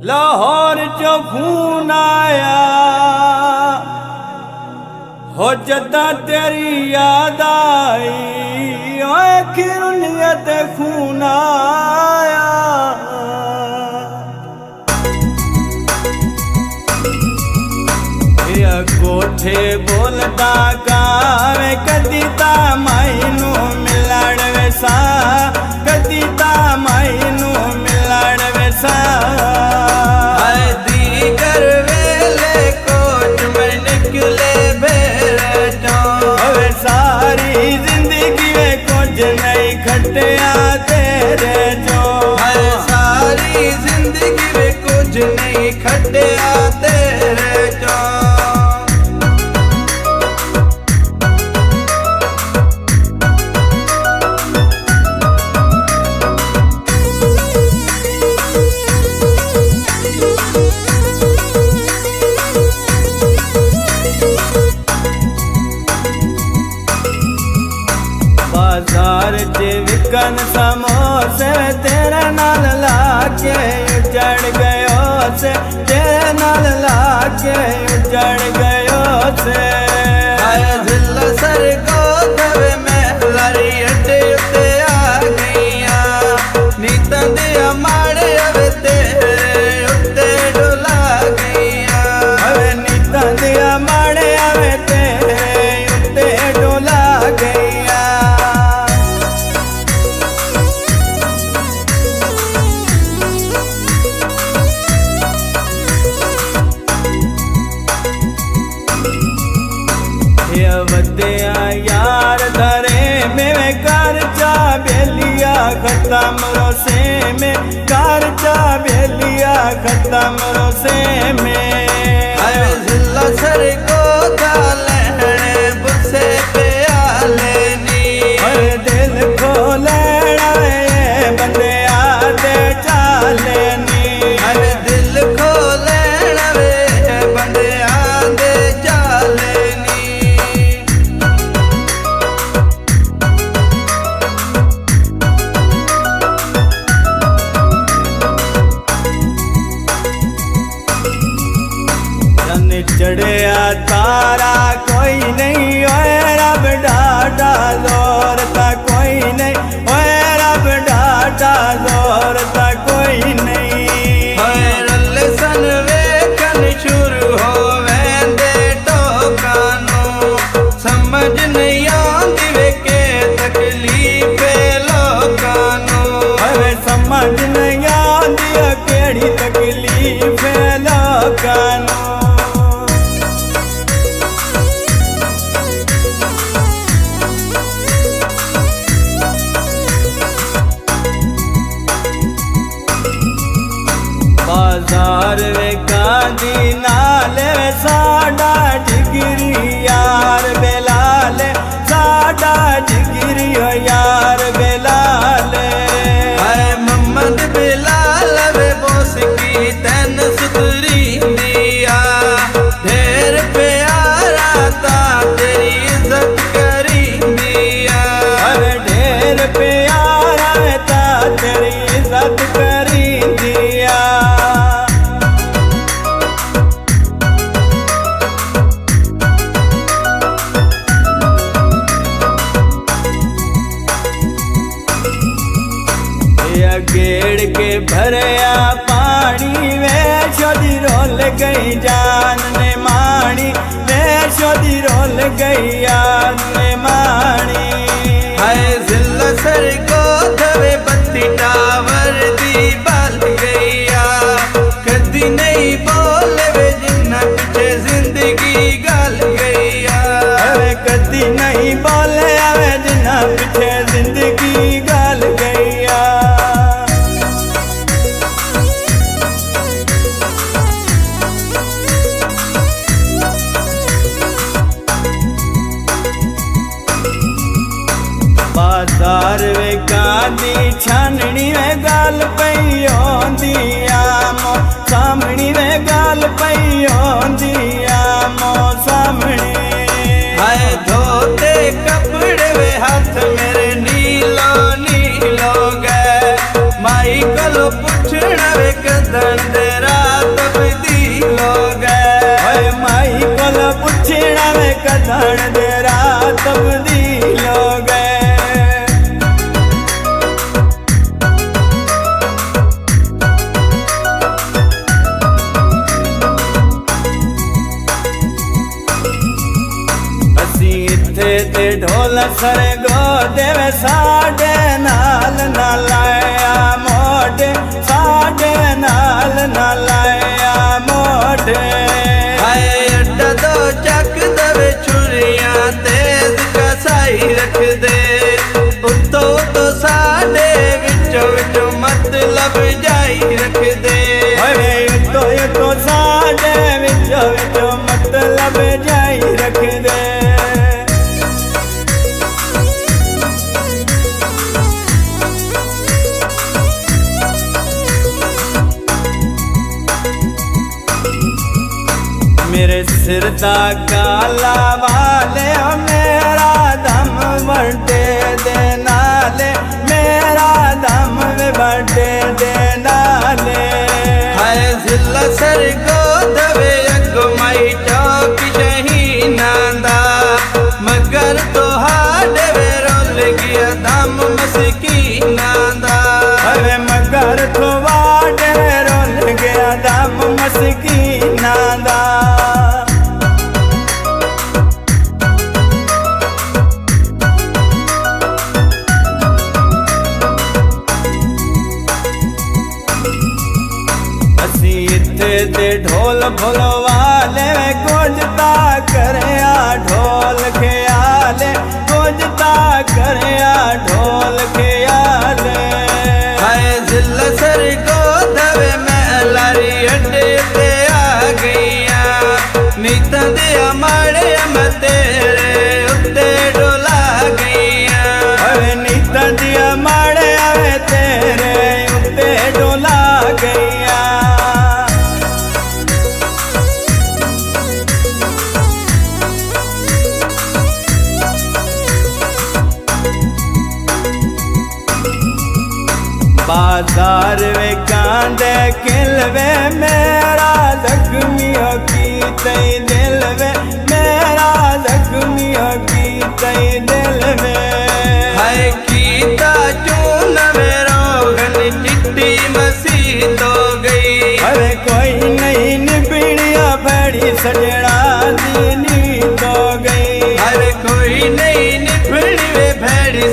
लाहौर चो खून आया हो जदा तेरी याद आई नियत खून आया। ये कोठे बोलता गावे कदी ता मैनू मिलण वैसा कदी ता मैनू मिलण वैसा। सारी जिंदगी में कुछ नहीं खटिया तेरे जो सारी जिंदगी में कुछ नहीं खटिया तेरे जो। बाजार च विकन समोसे तेरे नाल लाके उजड़ गयो से तेरे नाल लाके उजड़ गयो से। दिल सर को दबे में लारी अड्डे उत्ते आ गईया नीता दिया माड़े अवे तेरे उत्ते डोला गईया। अवे नीता दिया माड़े अवे तेरे उत्ते डोला गईया। वदिया यार धरे में कर चा बेलिया खत्म रोसे में कर चा बेलिया खत्म रोसे में। जिला सर को डाले बुसे पे आ लेनी दिल को लेना बंदे आदे चालेनी दिल को लेना बंदे आदे चालेनी। चढ़िया तारा कोई नहीं ओए रब डाटा जोर ता कोई नहीं ओए रब डाटा जोर ता कोई नहीं। सन वेखन शुरू हो वेंदे टोकानो समझ नहीं आंदी वे के तकलीफ लोकानो। अरे समझ नहीं आंदी केड़ी तकलीफ लोकानो। बाजार वे गांधी नाले साडा जिगरी यार बेलाल साडा जिगरी यार बेलाल। मोहम्मद बिलाल वे बोस की तन सुधरी दिया ढेर प्यारा था तेरी इज्जत करी दिया। ढेर प्यारा था तेरी इज्जत करी दिया। गेड़ के भरया पानी वे शोदी रोल गई जान ने मानी वे शोदी रोल गई याद ने मानी। जिला सर को धवे बत्ती टावर दी बल गईया कदी नहीं बोले वे जिन्ना पीछे जिंदगी गल गईया। कदी नहीं बोले वे जिन्ना पीछे जिंदगी गल गईया। बाजार वे गांधी छाननी वे गाल पई होंदी आमो सामणी वे गाल पई होंदी आमो सामणी। धोते कपड़े वे हाथ मेरे नीलो नीलो गए माई को पूछना वे कदन तेरा जान दे रात तब्दील हो गए। असी इत्थे ते ढोल सर गो देवे साडे नाल ना लाया मोढे, साडे नाल ना लाया मोढे। हाय अड्डा दो चक दवे छुरियां तेज कसाई रख दे, उत्तो तो साडे विचों विचों मतलब जाई रख दे। हाय तो साडे विचों विचों मतलब जाई रख दे। मेरे सिर दा काला वाले मेरा दम बड़े दे नाले, मेरा दम बड़े दे नाले। हाय जिला सर को दवे अगुमाई चौक शहीनां दा, मगर तो हाडे वे रोल गया दम मस्कीनां दा। अरे मगर तो वाडे रोल गया दम मस्कीनां दा। इत्थे ते ढोल भुलवाले कुंजता करया ढोल ख्याले, कुंजता करया ढोल ख्याले। हाय जिला सर को दवे मैं लारी अड्डे पे आ गईया, नीता दिया माड़े मैं तेरे उत्ते डोला गईया। अरे नीता दिया माड़े आवे तेरे उत्ते डोला गईया। बाजार वे कांदे किलवे मेरा जख्मियों की तई दिल वे, मेरा जख्मियों की तई दिल वे। हाय कीता चून वे रोगन चिट्टी मसीह तो गई। अरे कोई नहीं निबिड़िया भड़ी सजड़ा दीनी तो गई। अरे कोई नहीं निबिड़ी वे भड़ी